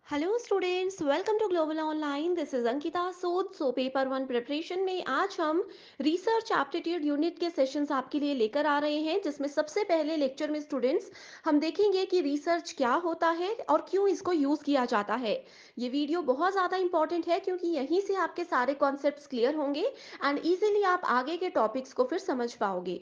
Hello students, welcome to global online. This is Ankita Sood. Paper one preparation में आज हम research aptitude unit के sessions आपके लिए लेकर आ रहे हैं, जिसमें सबसे पहले लेक्चर में स्टूडेंट्स हम देखेंगे कि रिसर्च क्या होता है और क्यों इसको यूज़ किया जाता है। ये वीडियो बहुत ज़्यादा इंपॉर्टेंट है क्योंकि यहीं से आपके सारे कॉन्सेप्ट्स क्लियर होंगे एंड इजीली आप आगे के टॉपिक्स को फिर समझ पाओगे।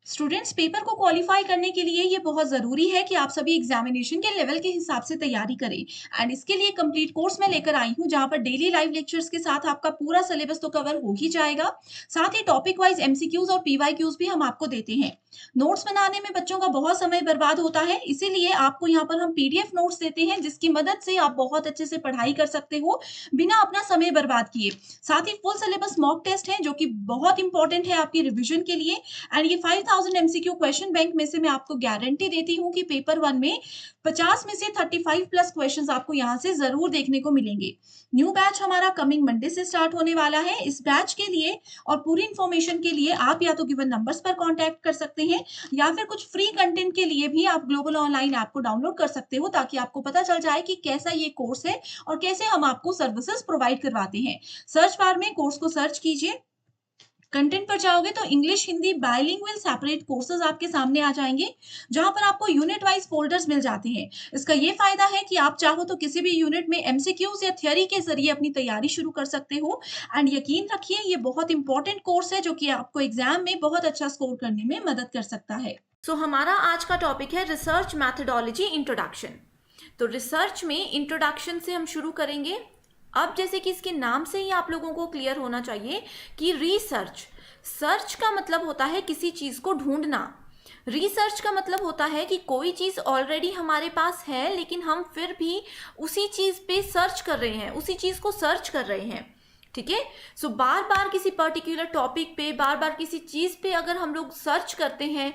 स्टूडेंट्स पेपर को क्वालिफाई करने के लिए ये बहुत ज़रूरी है कि आप सभी एग्जामिनेशन के लेवल के हिसाब से तैयारी करें एंड इसके लिए कंप्लीट कोर्स मैं लेकर आई हूँ जहाँ पर डेली लाइव लेक्चर्स के साथ आपका पूरा सिलेबस तो कवर हो ही जाएगा। साथ ही टॉपिक वाइज एमसीक्यूज और पीवाईक्यूज भी हम आपको देते हैं। नोट्स बनाने में बच्चों का बहुत समय बर्बाद होता है, इसीलिए आपको यहाँ पर हम पीडीएफ नोट्स देते हैं जिसकी मदद से आप बहुत अच्छे से पढ़ाई कर सकते हो बिना अपना समय बर्बाद किए। साथ ही फुल सिलेबस मॉक टेस्ट है जो कि बहुत इंपॉर्टेंट है आपकी रिविजन के लिए एंड ये 5000 एमसीक्यू क्वेश्चन बैंक में से मैं आपको गारंटी देती हूँ कि पेपर वन में 50 में से 35 प्लस क्वेश्चंस आपको यहाँ से जरूर देखने को मिलेंगे। न्यू बैच हमारा कमिंग मंडे से स्टार्ट होने वाला है। इस बैच के लिए और पूरी इंफॉर्मेशन के लिए आप या तो गिवन नंबर्स पर कांटेक्ट कर सकते हैं या फिर कुछ फ्री कंटेंट के लिए भी आप ग्लोबल ऑनलाइन ऐप को डाउनलोड कर सकते हो ताकि आपको पता चल जाए कि कैसा ये कोर्स है और कैसे हम आपको सर्विसेज प्रोवाइड करवाते हैं। सर्च बार में कोर्स को सर्च कीजिए, कंटेंट पर जाओगे तो English Hindi bilingual separate courses आपके सामने आ जाएंगे जहां पर आपको यूनिट वाइज फोल्डर्स मिल जाते हैं। इसका ये फायदा है कि आप चाहो तो किसी भी यूनिट में एमसीक्यूज या थ्योरी के जरिए अपनी तैयारी शुरू कर सकते हो एंड यकीन रखिए ये बहुत इंपॉर्टेंट कोर्स है जो कि आपको एग्जाम में बहुत अच्छा स्कोर करने में मदद कर सकता है। हमारा आज का टॉपिक है रिसर्च मैथडोलॉजी इंट्रोडक्शन। तो रिसर्च में इंट्रोडक्शन से हम शुरू करेंगे। अब जैसे कि इसके नाम से ही आप लोगों को क्लियर होना चाहिए कि रिसर्च, सर्च का मतलब होता है किसी चीज को ढूंढना। रिसर्च का मतलब होता है कि कोई चीज ऑलरेडी हमारे पास है लेकिन हम फिर भी उसी चीज पे सर्च कर रहे हैं, उसी चीज को सर्च कर रहे हैं। ठीक है। बार बार किसी पर्टिकुलर टॉपिक पे, बार बार किसी चीज पे अगर हम लोग सर्च करते हैं,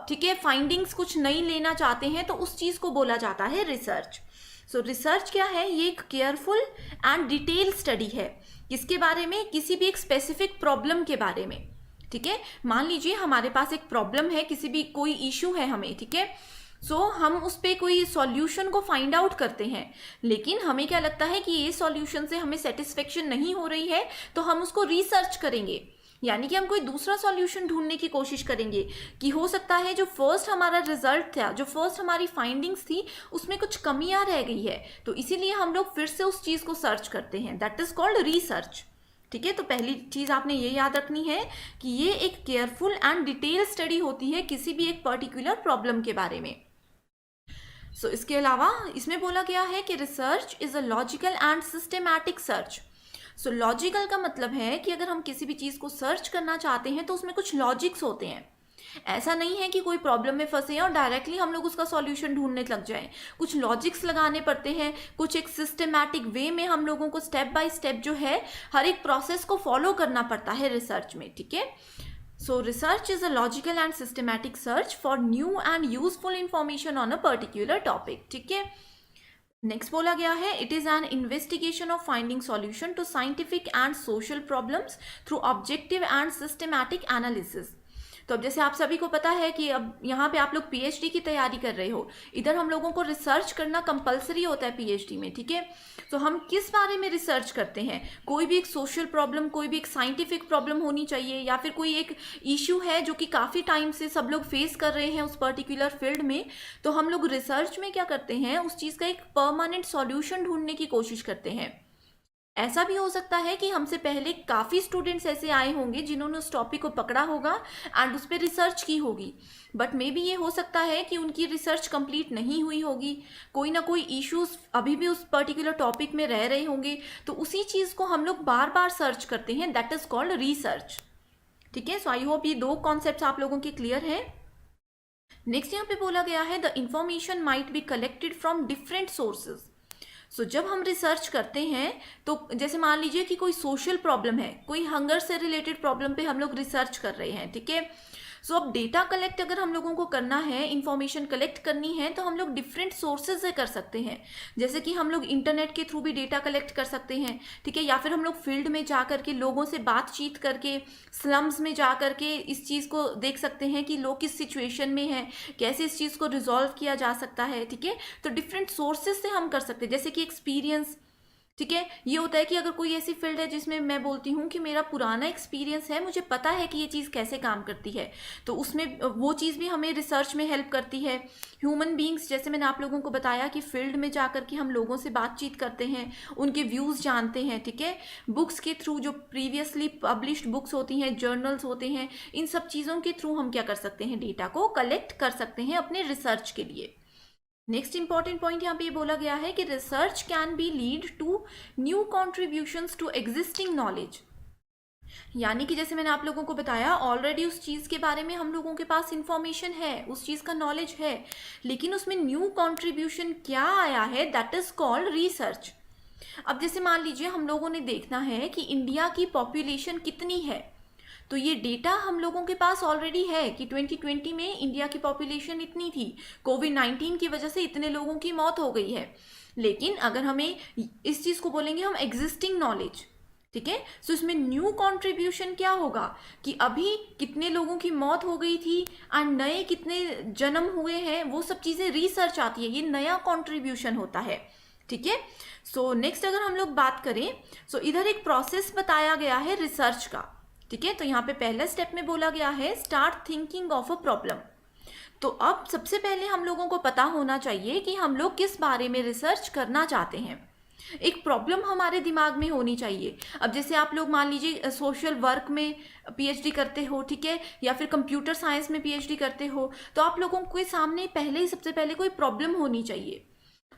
ठीक है, फाइंडिंग्स कुछ नई लेना चाहते हैं, तो उस चीज को बोला जाता है रिसर्च। रिसर्च क्या है? ये एक केयरफुल एंड डिटेल स्टडी है। किसके बारे में? किसी भी एक स्पेसिफिक प्रॉब्लम के बारे में। ठीक है। मान लीजिए हमारे पास एक प्रॉब्लम है, किसी भी कोई इशू है हमें, ठीक है। हम उस पे कोई सॉल्यूशन को फाइंड आउट करते हैं, लेकिन हमें क्या लगता है कि ये सॉल्यूशन से हमें सेटिस्फेक्शन नहीं हो रही है, तो हम उसको रिसर्च करेंगे। यानी कि हम कोई दूसरा सॉल्यूशन ढूंढने की कोशिश करेंगे कि हो सकता है जो फर्स्ट हमारा रिजल्ट था, जो फर्स्ट हमारी फाइंडिंग्स थी, उसमें कुछ कमियां रह गई है, तो इसीलिए हम लोग फिर से उस चीज को सर्च करते हैं। That is called research. ठीक है। तो पहली चीज आपने ये याद रखनी है कि ये एक केयरफुल एंड डिटेल स्टडी होती है किसी भी एक पर्टिकुलर प्रॉब्लम के बारे में। इसके अलावा इसमें बोला गया है कि research is a logical and systematic search. Logical का मतलब है कि अगर हम किसी भी चीज़ को सर्च करना चाहते हैं तो उसमें कुछ लॉजिक्स होते हैं। ऐसा नहीं है कि कोई प्रॉब्लम में फंसे हैं और डायरेक्टली हम लोग उसका सॉल्यूशन ढूंढने लग जाएं। कुछ लॉजिक्स लगाने पड़ते हैं, कुछ एक सिस्टमैटिक वे में हम लोगों को स्टेप बाय स्टेप जो है हर एक प्रोसेस को फॉलो करना पड़ता है रिसर्च में। ठीक है। Research is a logical and systematic search for new and useful information on a particular topic. ठीक है। नेक्स्ट बोला गया है it is an investigation of finding solution to scientific and social problems through objective and systematic analysis. तो अब जैसे आप सभी को पता है कि अब यहाँ पे आप लोग पीएचडी की तैयारी कर रहे हो, इधर हम लोगों को रिसर्च करना कंपलसरी होता है पीएचडी में। ठीक है। तो हम किस बारे में रिसर्च करते हैं? कोई भी एक सोशल प्रॉब्लम, कोई भी एक साइंटिफिक प्रॉब्लम होनी चाहिए, या फिर कोई एक इशू है जो कि काफ़ी टाइम से सब लोग फेस कर रहे हैं उस पर्टिकुलर फील्ड में, तो हम लोग रिसर्च में क्या करते हैं, उस चीज़ का एक परमानेंट सॉल्यूशन ढूंढने की कोशिश करते हैं। ऐसा भी हो सकता है कि हमसे पहले काफ़ी स्टूडेंट्स ऐसे आए होंगे जिन्होंने उस टॉपिक को पकड़ा होगा एंड उस पर रिसर्च की होगी, बट मे बी ये हो सकता है कि उनकी रिसर्च कंप्लीट नहीं हुई होगी, कोई ना कोई इश्यूज अभी भी उस पर्टिकुलर टॉपिक में रह रहे होंगे, तो उसी चीज़ को हम लोग बार बार सर्च करते हैं। That is called research. ठीक है। आई होप ये दो कॉन्सेप्ट आप लोगों के क्लियर है। नेक्स्ट यहाँ पे बोला गया है the information might be collected from different sources. जब हम रिसर्च करते हैं तो जैसे मान लीजिए कि कोई सोशल प्रॉब्लम है, कोई हंगर से रिलेटेड प्रॉब्लम पे हम लोग रिसर्च कर रहे हैं। ठीक है। सो अब डेटा कलेक्ट अगर हम लोगों को करना है, इंफॉर्मेशन कलेक्ट करनी है, तो हम लोग डिफरेंट सोर्सेज से कर सकते हैं। जैसे कि हम लोग इंटरनेट के थ्रू भी डेटा कलेक्ट कर सकते हैं, ठीक है, या फिर हम लोग फील्ड में जा करके लोगों से बातचीत करके, स्लम्स में जा करके इस चीज़ को देख सकते हैं कि लोग किस सिचुएशन में हैं, कैसे इस चीज़ को रिजॉल्व किया जा सकता है, ठीक है। तो डिफरेंट सोर्सेज से हम कर सकते हैं, जैसे कि एक्सपीरियंस, ठीक है। ये होता है कि अगर कोई ऐसी फील्ड है जिसमें मैं बोलती हूँ कि मेरा पुराना एक्सपीरियंस है, मुझे पता है कि ये चीज़ कैसे काम करती है, तो उसमें वो चीज़ भी हमें रिसर्च में हेल्प करती है। ह्यूमन बींग्स, जैसे मैंने आप लोगों को बताया कि फील्ड में जाकर के हम लोगों से बातचीत करते हैं, उनके व्यूज़ जानते हैं, ठीक है। बुक्स के थ्रू, जो प्रीवियसली पब्लिश्ड बुक्स होती हैं, जर्नल्स होते हैं, इन सब चीज़ों के थ्रू हम क्या कर सकते हैं, डेटा को कलेक्ट कर सकते हैं अपने रिसर्च के लिए। नेक्स्ट इंपॉर्टेंट पॉइंट यहाँ पे ये बोला गया है कि research can be lead to new contributions to existing knowledge. यानी कि जैसे मैंने आप लोगों को बताया, ऑलरेडी उस चीज़ के बारे में हम लोगों के पास इंफॉर्मेशन है, उस चीज़ का नॉलेज है, लेकिन उसमें न्यू कॉन्ट्रीब्यूशन क्या आया है, दैट इज कॉल्ड रिसर्च। अब जैसे मान लीजिए हम लोगों ने देखना है कि इंडिया की पॉपुलेशन कितनी है, तो ये डेटा हम लोगों के पास ऑलरेडी है कि 2020 में इंडिया की पॉपुलेशन इतनी थी, कोविड-19 की वजह से इतने लोगों की मौत हो गई है। लेकिन अगर हमें इस चीज़ को बोलेंगे हम एग्जिस्टिंग नॉलेज, ठीक है, तो इसमें न्यू कंट्रीब्यूशन क्या होगा कि अभी कितने लोगों की मौत हो गई थी एंड नए कितने जन्म हुए हैं, वो सब चीज़ें रिसर्च आती है, ये नया कंट्रीब्यूशन होता है, ठीक है। सो नेक्स्ट अगर हम लोग बात करें, सो इधर एक प्रोसेस बताया गया है रिसर्च का, ठीक है। तो यहाँ पे पहले स्टेप में बोला गया है start thinking of a problem. तो अब सबसे पहले हम लोगों को पता होना चाहिए कि हम लोग किस बारे में रिसर्च करना चाहते हैं। एक प्रॉब्लम हमारे दिमाग में होनी चाहिए। अब जैसे आप लोग मान लीजिए सोशल वर्क में पीएचडी करते हो, ठीक है, या फिर कंप्यूटर साइंस में पीएचडी करते हो, तो आप लोगों के सामने पहले ही सबसे पहले कोई प्रॉब्लम होनी चाहिए।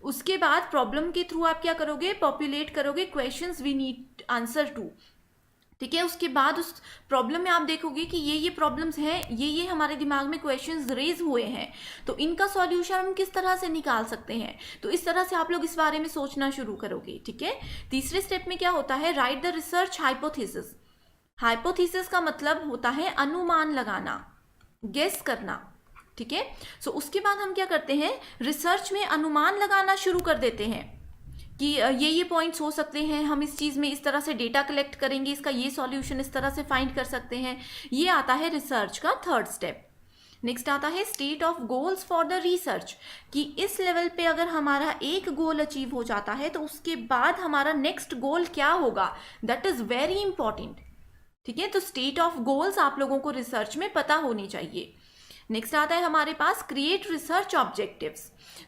उसके बाद प्रॉब्लम के थ्रू आप क्या करोगे, पॉपुलेट करोगे questions we need answer to, ठीक है। उसके बाद उस प्रॉब्लम में आप देखोगे कि ये प्रॉब्लम्स हैं, ये हमारे दिमाग में क्वेश्चंस रेज हुए हैं, तो इनका सॉल्यूशन हम किस तरह से निकाल सकते हैं। तो इस तरह से आप लोग इस बारे में सोचना शुरू करोगे, ठीक है। तीसरे स्टेप में क्या होता है, right the research hypothesis. Hypothesis का मतलब होता है अनुमान लगाना, गेस करना, ठीक है। सो उसके बाद हम क्या करते हैं, रिसर्च में अनुमान लगाना शुरू कर देते हैं कि ये पॉइंट्स हो सकते हैं, हम इस चीज़ में इस तरह से डेटा कलेक्ट करेंगे, इसका ये सॉल्यूशन इस तरह से फाइंड कर सकते हैं। ये आता है रिसर्च का थर्ड स्टेप। नेक्स्ट आता है state of goals for the research, कि इस लेवल पे अगर हमारा एक गोल अचीव हो जाता है तो उसके बाद हमारा नेक्स्ट गोल क्या होगा, दैट इज़ वेरी इंपॉर्टेंट, ठीक है। तो स्टेट ऑफ गोल्स आप लोगों को रिसर्च में पता होनी चाहिए। नेक्स्ट आता है हमारे पास create research objectives.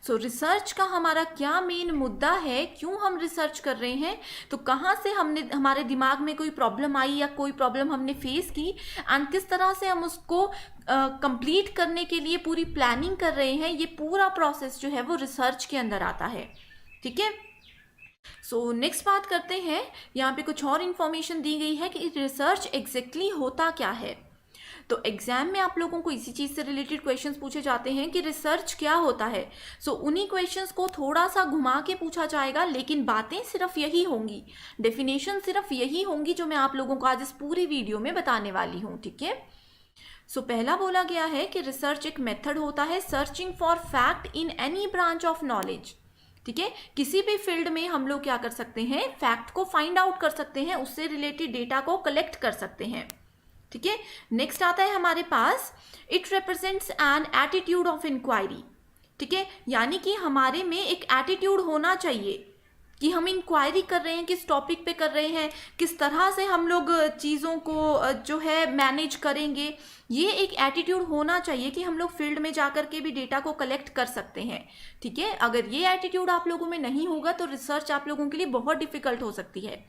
So research का हमारा क्या मेन मुद्दा है, क्यों हम रिसर्च कर रहे हैं, तो कहाँ से हमारे दिमाग में कोई प्रॉब्लम आई या कोई प्रॉब्लम हमने फेस की एंड किस तरह से हम उसको कंप्लीट करने के लिए पूरी प्लानिंग कर रहे हैं, ये पूरा प्रोसेस जो है वो रिसर्च के अंदर आता है, ठीक है। सो नेक्स्ट बात करते हैं, यहाँ पे कुछ और इन्फॉर्मेशन दी गई है कि रिसर्च एग्जैक्टली होता क्या है। तो एग्जाम में आप लोगों को इसी चीज़ से रिलेटेड क्वेश्चंस पूछे जाते हैं कि रिसर्च क्या होता है। सो उन्हीं क्वेश्चंस को थोड़ा सा घुमा के पूछा जाएगा, लेकिन बातें सिर्फ यही होंगी, डेफिनेशन सिर्फ यही होंगी जो मैं आप लोगों को आज इस पूरी वीडियो में बताने वाली हूँ, ठीक है। सो पहला बोला गया है कि रिसर्च एक मेथड होता है searching for fact in any branch of knowledge, ठीक है। किसी भी फील्ड में हम लोग क्या कर सकते हैं, फैक्ट को फाइंड आउट कर सकते हैं, उससे रिलेटेड डेटा को कलेक्ट कर सकते हैं, ठीक है। नेक्स्ट आता है हमारे पास it represents an attitude of inquiry, ठीक है, यानी कि हमारे में एक एटीट्यूड होना चाहिए कि हम इंक्वायरी कर रहे हैं, किस टॉपिक पे कर रहे हैं, किस तरह से हम लोग चीज़ों को जो है मैनेज करेंगे, ये एक एटीट्यूड होना चाहिए कि हम लोग फील्ड में जाकर के भी डेटा को कलेक्ट कर सकते हैं, ठीक है। अगर ये एटीट्यूड आप लोगों में नहीं होगा तो रिसर्च आप लोगों के लिए बहुत डिफिकल्ट हो सकती है।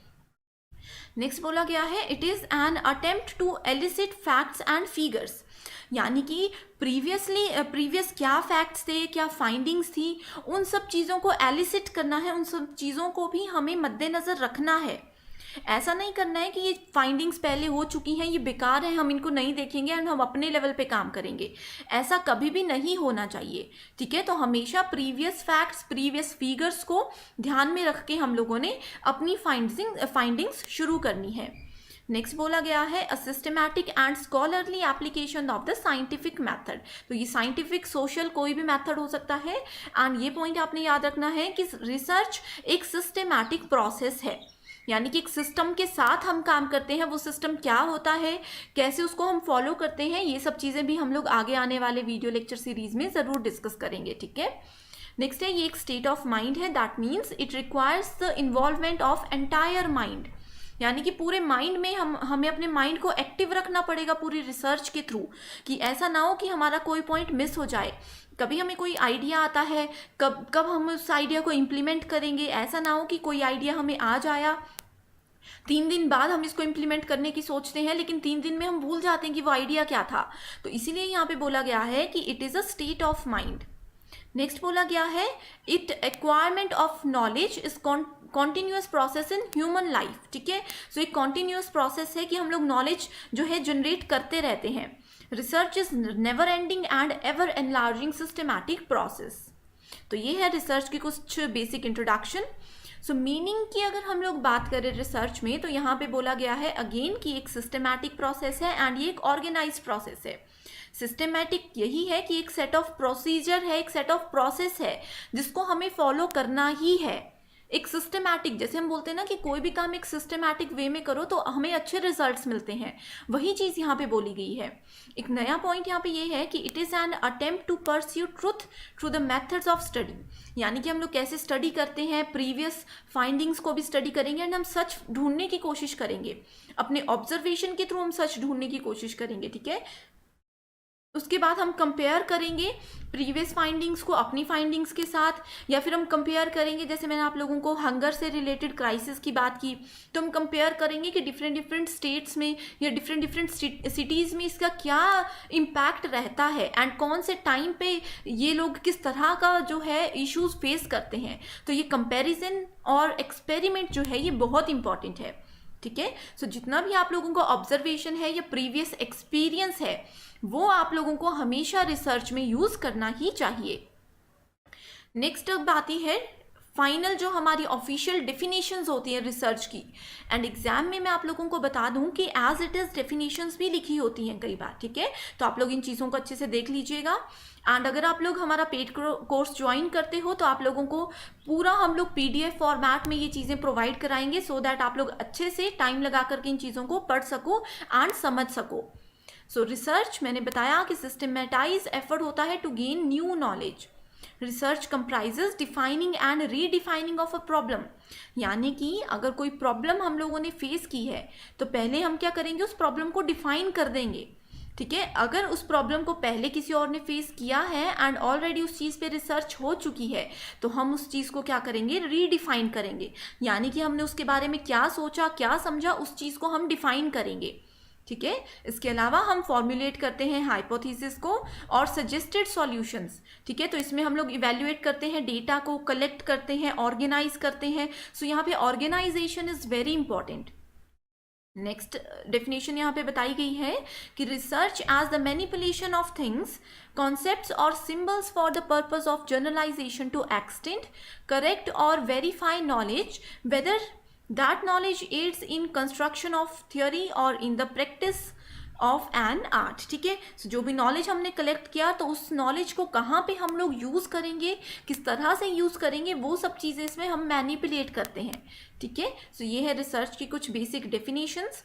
नेक्स्ट बोला गया है it is an attempt to elicit facts and figures, यानी कि प्रीवियस क्या फैक्ट्स थे, क्या फाइंडिंग्स थी, उन सब चीज़ों को एलिसिट करना है, उन सब चीज़ों को भी हमें मद्देनज़र रखना है। ऐसा नहीं करना है कि ये फाइंडिंग्स पहले हो चुकी हैं, ये बेकार है, हम इनको नहीं देखेंगे एंड हम अपने लेवल पे काम करेंगे, ऐसा कभी भी नहीं होना चाहिए, ठीक है। तो हमेशा प्रीवियस फैक्ट्स, प्रीवियस फिगर्स को ध्यान में रख के हम लोगों ने अपनी फाइंडिंग्स शुरू करनी है। नेक्स्ट बोला गया है a systematic and scholarly application of the scientific method. तो ये साइंटिफिक, सोशल, कोई भी मेथड हो सकता है। एंड ये पॉइंट आपने याद रखना है कि रिसर्च एक सिस्टमैटिक प्रोसेस है, यानी कि एक सिस्टम के साथ हम काम करते हैं। वो सिस्टम क्या होता है, कैसे उसको हम फॉलो करते हैं, ये सब चीज़ें भी हम लोग आगे आने वाले वीडियो लेक्चर सीरीज में ज़रूर डिस्कस करेंगे, ठीक है। नेक्स्ट है ये एक स्टेट ऑफ माइंड है, that means it requires the involvement of entire mind, यानी कि पूरे माइंड में हमें अपने माइंड को एक्टिव रखना पड़ेगा पूरी रिसर्च के थ्रू, कि ऐसा ना हो कि हमारा कोई पॉइंट मिस हो जाए। कभी हमें कोई आइडिया आता है, कब हम उस आइडिया को इम्प्लीमेंट करेंगे, ऐसा ना हो कि कोई आइडिया हमें आज आया, 3 दिन बाद हम इसको इम्प्लीमेंट करने की सोचते हैं, लेकिन 3 दिन में हम भूल जाते हैं कि वो आइडिया क्या था। तो इसीलिए यहाँ पे बोला गया है कि it is a state of mind. Next बोला गया है it acquirement of knowledge is continuous process in human life, ठीक है। सो एक कॉन्टिन्यूस प्रोसेस है कि हम लोग नॉलेज जो है जनरेट करते रहते हैं। Research is never ending and ever enlarging systematic process. तो ये है रिसर्च की कुछ बेसिक इंट्रोडक्शन। सो मीनिंग की अगर हम लोग बात करें रिसर्च में, तो यहाँ पे बोला गया है अगेन कि एक सिस्टमैटिक प्रोसेस है एंड ये एक ऑर्गेनाइज प्रोसेस है। सिस्टमैटिक यही है कि एक सेट ऑफ प्रोसीजर है, एक सेट ऑफ प्रोसेस है जिसको हमें फॉलो करना ही है। एक सिस्टमैटिक, जैसे हम बोलते हैं ना कि कोई भी काम एक सिस्टमैटिक वे में करो तो हमें अच्छे रिजल्ट्स मिलते हैं, वही चीज़ यहाँ पे बोली गई है। एक नया पॉइंट यहाँ पे ये है कि it is an attempt to pursue truth through the methods of study, यानी कि हम लोग कैसे स्टडी करते हैं, प्रीवियस फाइंडिंग्स को भी स्टडी करेंगे एंड हम सच ढूंढने की कोशिश करेंगे, अपने ऑब्जर्वेशन के थ्रू हम सच ढूंढने की कोशिश करेंगे, ठीक है। उसके बाद हम कंपेयर करेंगे प्रीवियस फाइंडिंग्स को अपनी फाइंडिंग्स के साथ, या फिर हम कंपेयर करेंगे, जैसे मैंने आप लोगों को हंगर से रिलेटेड क्राइसिस की बात की, तो हम कंपेयर करेंगे कि डिफरेंट स्टेट्स में या डिफरेंट सिटीज़ में इसका क्या इम्पैक्ट रहता है एंड कौन से टाइम पे ये लोग किस तरह का जो है इश्यूज फेस करते हैं। तो ये कंपेरिजन और एक्सपेरिमेंट जो है ये बहुत इंपॉर्टेंट है, ठीक है। सो जितना भी आप लोगों को ऑब्जर्वेशन है या प्रीवियस एक्सपीरियंस है वो आप लोगों को हमेशा रिसर्च में यूज करना ही चाहिए। नेक्स्ट अब आती है फाइनल जो हमारी ऑफिशियल डेफिनेशंस होती हैं रिसर्च की, एंड एग्जाम में मैं आप लोगों को बता दूं कि एज इट इज़ डेफिनेशंस भी लिखी होती हैं कई बार, ठीक है। तो आप लोग इन चीज़ों को अच्छे से देख लीजिएगा। एंड अगर आप लोग हमारा पेड कोर्स ज्वाइन करते हो तो आप लोगों को पूरा हम लोग PDF फॉर्मेट में ये चीज़ें प्रोवाइड कराएंगे, सो दैट आप लोग अच्छे से टाइम लगा करके इन चीज़ों को पढ़ सको एंड समझ सको। सो रिसर्च मैंने बताया कि सिस्टमेटाइज एफर्ट होता है to gain new knowledge. Research comprises defining and redefining of a problem, यानी कि अगर कोई प्रॉब्लम हम लोगों ने फेस की है तो पहले हम क्या करेंगे, उस प्रॉब्लम को डिफाइन कर देंगे, ठीक है। अगर उस प्रॉब्लम को पहले किसी और ने फेस किया है एंड ऑलरेडी उस चीज़ पे रिसर्च हो चुकी है तो हम उस चीज़ को क्या करेंगे, रीडिफाइन करेंगे, यानी कि हमने उसके बारे में क्या सोचा, क्या समझा, उस चीज़ को हम डिफाइन करेंगे, ठीक है। इसके अलावा हम फॉर्मुलेट करते हैं हाइपोथेसिस को और सजेस्टेड सॉल्यूशंस, ठीक है। तो इसमें हम लोग इवेल्युएट करते हैं, डेटा को कलेक्ट करते हैं, ऑर्गेनाइज करते हैं। सो यहाँ पे organisation is very important. Next definition यहाँ पे बताई गई है कि research as the manipulation of things, concepts और symbols for the purpose of generalisation to extend, correct और verify knowledge, whether that knowledge aids in construction of theory or in the practice of an art, ठीक है। so, जो भी knowledge हमने collect किया तो उस नॉलेज को कहाँ पे हम लोग यूज़ करेंगे, किस तरह से यूज़ करेंगे, वो सब चीज़ें इसमें हम मैनिपुलेट करते हैं, ठीक है। सो ये है रिसर्च की कुछ बेसिक डेफिनेशंस।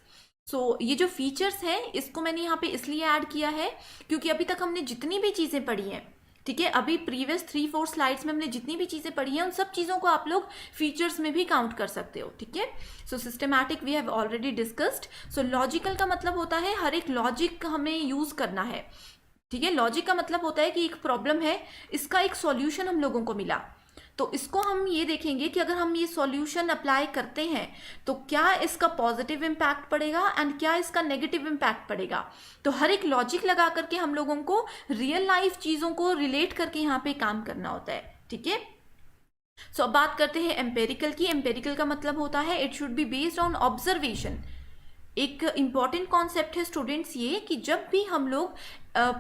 सो ये जो फीचर्स हैं इसको मैंने यहाँ पे इसलिए ऐड किया है क्योंकि अभी तक हमने जितनी भी चीज़ें पढ़ी हैं, ठीक है, अभी प्रीवियस 3-4 स्लाइड्स में हमने जितनी भी चीज़ें पढ़ी हैं उन सब चीज़ों को आप लोग फीचर्स में भी काउंट कर सकते हो, ठीक है। So systematic we have already discussed. So logical का मतलब होता है हर एक लॉजिक हमें यूज़ करना है, ठीक है। लॉजिक का मतलब होता है कि एक प्रॉब्लम है, इसका एक सॉल्यूशन हम लोगों को मिला, तो इसको हम ये देखेंगे कि अगर हम ये सॉल्यूशन अप्लाई करते हैं तो क्या इसका पॉजिटिव इम्पैक्ट पड़ेगा एंड क्या इसका नेगेटिव इम्पैक्ट पड़ेगा। तो हर एक लॉजिक लगा करके हम लोगों को रियल लाइफ चीज़ों को रिलेट करके यहाँ पे काम करना होता है, ठीक है। सो अब बात करते हैं एम्पेरिकल की। एम्पेरिकल का मतलब होता है it should be based on observation. एक इम्पॉर्टेंट कॉन्सेप्ट है स्टूडेंट्स ये कि जब भी हम लोग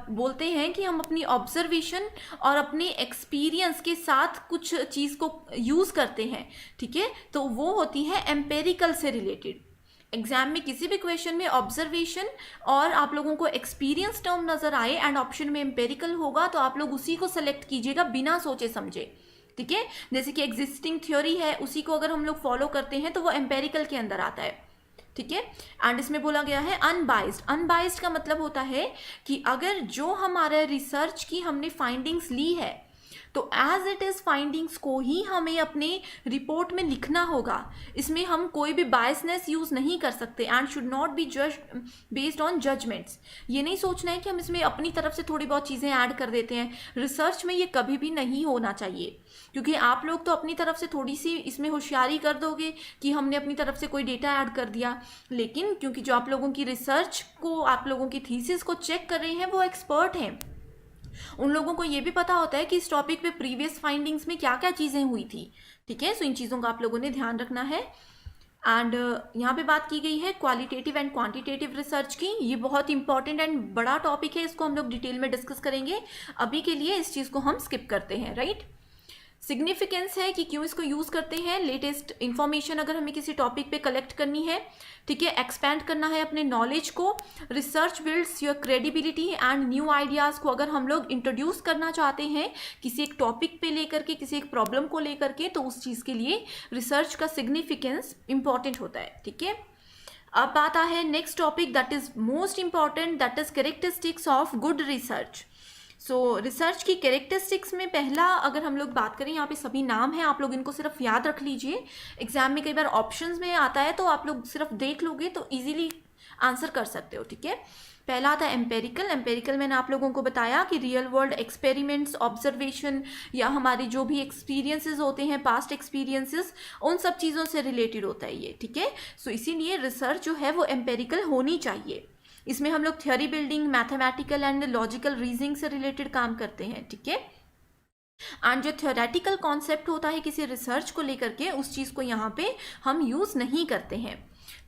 बोलते हैं कि हम अपनी ऑब्जर्वेशन और अपने एक्सपीरियंस के साथ कुछ चीज़ को यूज़ करते हैं, ठीक है, तो वो होती है एम्पेरिकल से रिलेटेड। एग्जाम में किसी भी क्वेश्चन में ऑब्जर्वेशन और आप लोगों को एक्सपीरियंस टर्म नजर आए एंड ऑप्शन में एम्पेरिकल होगा तो आप लोग उसी को सेलेक्ट कीजिएगा बिना सोचे समझे, ठीक है। जैसे कि एग्जिस्टिंग थ्योरी है, उसी को अगर हम लोग फॉलो करते हैं तो वो एम्पेरिकल के अंदर आता है, ठीक है। एंड इसमें बोला गया है अनबाइज्ड। अनबाइज्ड का मतलब होता है कि अगर जो हमारे रिसर्च की हमने फाइंडिंग्स ली है तो एज इट इज फाइंडिंग्स को ही हमें अपने रिपोर्ट में लिखना होगा। इसमें हम कोई भी बायसनेस यूज नहीं कर सकते and should not be judged based on judgements. ये नहीं सोचना है कि हम इसमें अपनी तरफ से थोड़ी बहुत चीज़ें ऐड कर देते हैं। रिसर्च में ये कभी भी नहीं होना चाहिए, क्योंकि आप लोग तो अपनी तरफ से थोड़ी सी इसमें होशियारी कर दोगे कि हमने अपनी तरफ से कोई डेटा ऐड कर दिया, लेकिन क्योंकि जो आप लोगों की रिसर्च को, आप लोगों की थीसिस को चेक कर रहे हैं वो एक्सपर्ट हैं, उन लोगों को ये भी पता होता है कि इस टॉपिक पे प्रीवियस फाइंडिंग्स में क्या क्या चीज़ें हुई थी, ठीक है। सो इन चीज़ों का आप लोगों ने ध्यान रखना है। एंड यहाँ पे बात की गई है क्वालिटेटिव एंड क्वांटिटेटिव रिसर्च की। ये बहुत इंपॉर्टेंट एंड बड़ा टॉपिक है, इसको हम लोग डिटेल में डिस्कस करेंगे। अभी के लिए इस चीज़ को हम स्किप करते हैं, राइट। सिग्निफिकेंस है कि क्यों इसको यूज़ करते हैं। लेटेस्ट इंफॉर्मेशन अगर हमें किसी टॉपिक पे कलेक्ट करनी है, ठीक है, एक्सपैंड करना है अपने नॉलेज को। Research builds your credibility and new ideas को अगर हम लोग इंट्रोड्यूस करना चाहते हैं किसी एक टॉपिक पे लेकर के, किसी एक प्रॉब्लम को लेकर के, तो उस चीज़ के लिए रिसर्च का सिग्निफिकेंस इंपॉर्टेंट होता है, ठीक है। अब आता है next topic that is most important, that is characteristics of good research. So research की कैरेक्टरिस्टिक्स में पहला अगर हम लोग बात करें, यहाँ पे सभी नाम हैं, आप लोग इनको सिर्फ याद रख लीजिए। एग्जाम में कई बार ऑप्शंस में आता है तो आप लोग सिर्फ देख लोगे तो इजीली आंसर कर सकते हो, ठीक है। पहला आता है एम्पेरिकल। एम्पेरिकल मैंने आप लोगों को बताया कि रियल वर्ल्ड एक्सपेरिमेंट्स, ऑब्जर्वेशन या हमारे जो भी एक्सपीरियंसेस होते हैं, पास्ट एक्सपीरियंसेस, उन सब चीज़ों से रिलेटेड होता है ये, ठीक है। सो इसीलिए रिसर्च जो है वो एम्पेरिकल होनी चाहिए। इसमें हम लोग theory building, mathematical and logical reasoning से रिलेटेड काम करते हैं, ठीक है। एंड जो थ्योरेटिकल कॉन्सेप्ट होता है किसी रिसर्च को लेकर के, उस चीज़ को यहाँ पे हम यूज़ नहीं करते हैं।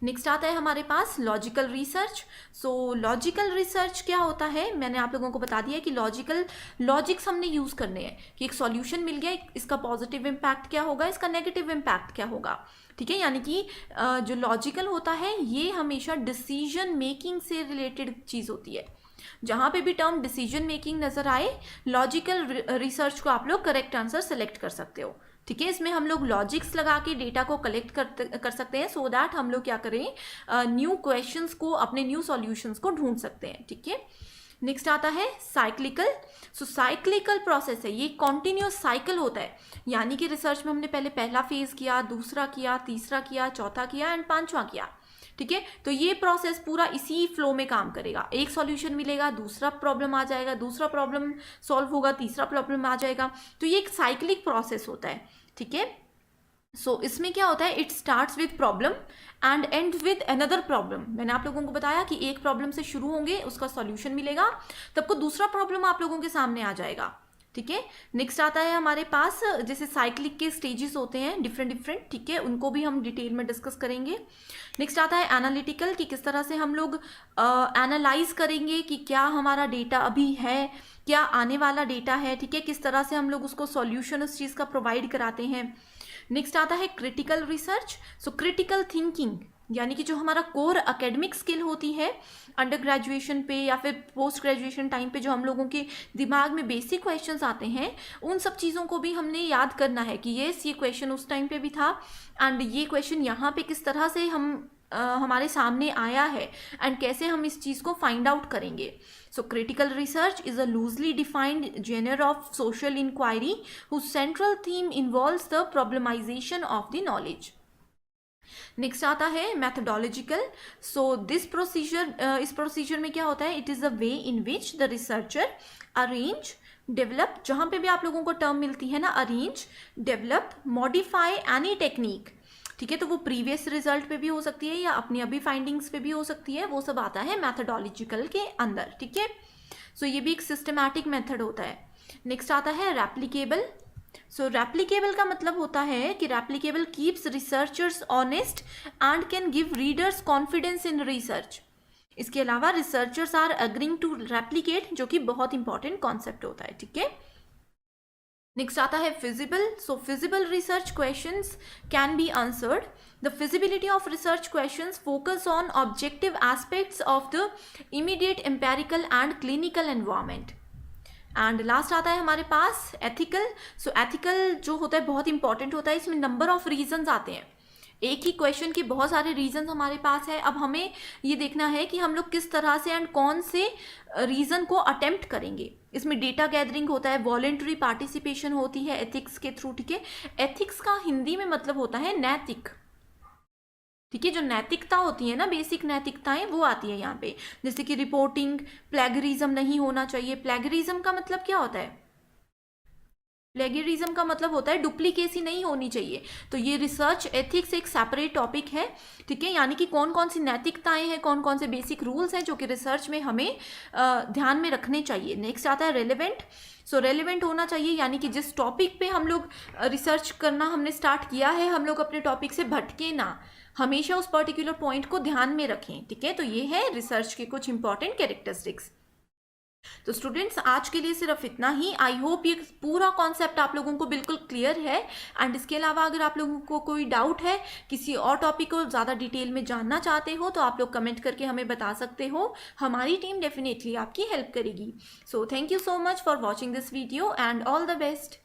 नेक्स्ट आता है हमारे पास logical research. So logical research क्या होता है, मैंने आप लोगों को बता दिया कि लॉजिक्स हमने यूज़ करने हैं कि एक सॉल्यूशन मिल गया, इसका पॉजिटिव इम्पैक्ट क्या होगा, इसका नेगेटिव इम्पैक्ट क्या होगा, ठीक है। यानी कि जो लॉजिकल होता है ये हमेशा डिसीजन मेकिंग से रिलेटेड चीज़ होती है। जहाँ पे भी टर्म डिसीजन मेकिंग नज़र आए, लॉजिकल रिसर्च को आप लोग करेक्ट आंसर सेलेक्ट कर सकते हो, ठीक है। इसमें हम लोग लॉजिक्स लगा के डेटा को कलेक्ट कर सकते हैं, सो दैट हम लोग क्या करें, न्यू क्वेश्चंस को, अपने न्यू सॉल्यूशंस को ढूंढ सकते हैं, ठीक है। नेक्स्ट आता है साइक्लिकल। सो साइक्लिकल प्रोसेस है, ये कॉन्टिन्यूस साइकिल होता है। यानी कि रिसर्च में हमने पहले पहला फेज किया, दूसरा किया, तीसरा किया, चौथा किया एंड पांचवा किया, ठीक है। तो ये प्रोसेस पूरा इसी फ्लो में काम करेगा। एक सॉल्यूशन मिलेगा, दूसरा प्रॉब्लम आ जाएगा, दूसरा प्रॉब्लम सॉल्व होगा, तीसरा प्रॉब्लम आ जाएगा। तो ये एक साइक्लिक प्रोसेस होता है, ठीक है। सो इसमें क्या होता है, it starts with problem and and with another problem. मैंने आप लोगों को बताया कि एक प्रॉब्लम से शुरू होंगे, उसका सॉल्यूशन मिलेगा, तब को दूसरा प्रॉब्लम आप लोगों के सामने आ जाएगा, ठीक है। नेक्स्ट आता है हमारे पास, जैसे साइक्लिक के स्टेजेस होते हैं डिफरेंट, ठीक है, उनको भी हम डिटेल में डिस्कस करेंगे। नेक्स्ट आता है एनालिटिकल, कि किस तरह से हम लोग एनालाइज करेंगे कि क्या हमारा डेटा अभी है, क्या आने वाला डेटा है, ठीक है, किस तरह से हम लोग उसको सॉल्यूशन उस चीज़ का प्रोवाइड कराते हैं। नेक्स्ट आता है critical research. So critical thinking, यानी कि जो हमारा कोर एकेडमिक स्किल होती है अंडर ग्रेजुएशन पे या फिर पोस्ट ग्रेजुएशन टाइम पे, जो हम लोगों के दिमाग में बेसिक क्वेश्चंस आते हैं, उन सब चीज़ों को भी हमने याद करना है कि ये क्वेश्चन उस टाइम पे भी था एंड ये क्वेश्चन यहाँ पे किस तरह से हमारे सामने आया है एंड कैसे हम इस चीज़ को फाइंड आउट करेंगे। So critical research is a loosely defined genre of social inquiry whose central theme involves the problematization of the knowledge. Next आता है मैथडोलॉजिकल। सो दिस प्रोसीजर, इस प्रोसीजर में क्या होता है, it is the way in which the researcher arrange, develop, जहाँ पे भी आप लोगों को टर्म मिलती है ना, arrange, develop, modify any technique, ठीक है। तो वो प्रीवियस रिजल्ट पे भी हो सकती है या अपनी अभी फाइंडिंग्स पे भी हो सकती है, वो सब आता है मैथडोलॉजिकल के अंदर, ठीक है। सो ये भी एक सिस्टमैटिक मेथड होता है। नेक्स्ट आता है रेप्लिकेबल। सो रेप्लिकेबल का मतलब होता है कि replicable keeps researchers honest and can give readers confidence in research. इसके अलावा researchers are agreeing to replicate, जो कि बहुत इंपॉर्टेंट कॉन्सेप्ट होता है, ठीक है। नेक्स्ट आता है feasible. So feasible research questions can be answered. The feasibility of research questions focus on objective aspects of the immediate empirical and clinical environment. And last आता है हमारे पास एथिकल. सो एथिकल जो होता है बहुत इंपॉर्टेंट होता है. इसमें नंबर ऑफ रीजंस आते हैं. एक ही क्वेश्चन के बहुत सारे रीजंस हमारे पास है. अब हमें ये देखना है कि हम लोग किस तरह से एंड कौन से रीजन को अटेम्प्ट करेंगे. इसमें डेटा गैदरिंग होता है, वॉलेंटरी पार्टिसिपेशन होती है एथिक्स के थ्रू. ठीक है, एथिक्स का हिंदी में मतलब होता है नैतिक. ठीक है, जो नैतिकता होती है ना, बेसिक नैतिकताएं, वो आती है यहाँ पे. जैसे कि रिपोर्टिंग, प्लेगरिज्म नहीं होना चाहिए. प्लेगरिज्म का मतलब क्या होता है? प्लेगरिज्म का मतलब होता है डुप्लीकेसी नहीं होनी चाहिए. तो ये रिसर्च एथिक्स एक सेपरेट टॉपिक है. ठीक है, यानी कि कौन कौन सी नैतिकताएं हैं, कौन कौन से बेसिक रूल्स हैं जो कि रिसर्च में हमें ध्यान में रखने चाहिए. नेक्स्ट आता है रेलेवेंट. सो रेलेवेंट होना चाहिए, यानी कि जिस टॉपिक पे हम लोग रिसर्च करना हमने स्टार्ट किया है, हम लोग अपने टॉपिक से भटके ना, हमेशा उस पर्टिकुलर पॉइंट को ध्यान में रखें. ठीक है, तो ये है रिसर्च के कुछ इंपॉर्टेंट कैरेक्टरिस्टिक्स. तो स्टूडेंट्स आज के लिए सिर्फ इतना ही. आई होप ये पूरा कॉन्सेप्ट आप लोगों को बिल्कुल क्लियर है. एंड इसके अलावा अगर आप लोगों को कोई डाउट है, किसी और टॉपिक को ज़्यादा डिटेल में जानना चाहते हो, तो आप लोग कमेंट करके हमें बता सकते हो. हमारी टीम डेफिनेटली आपकी हेल्प करेगी. So thank you so much for watching this video and all the best.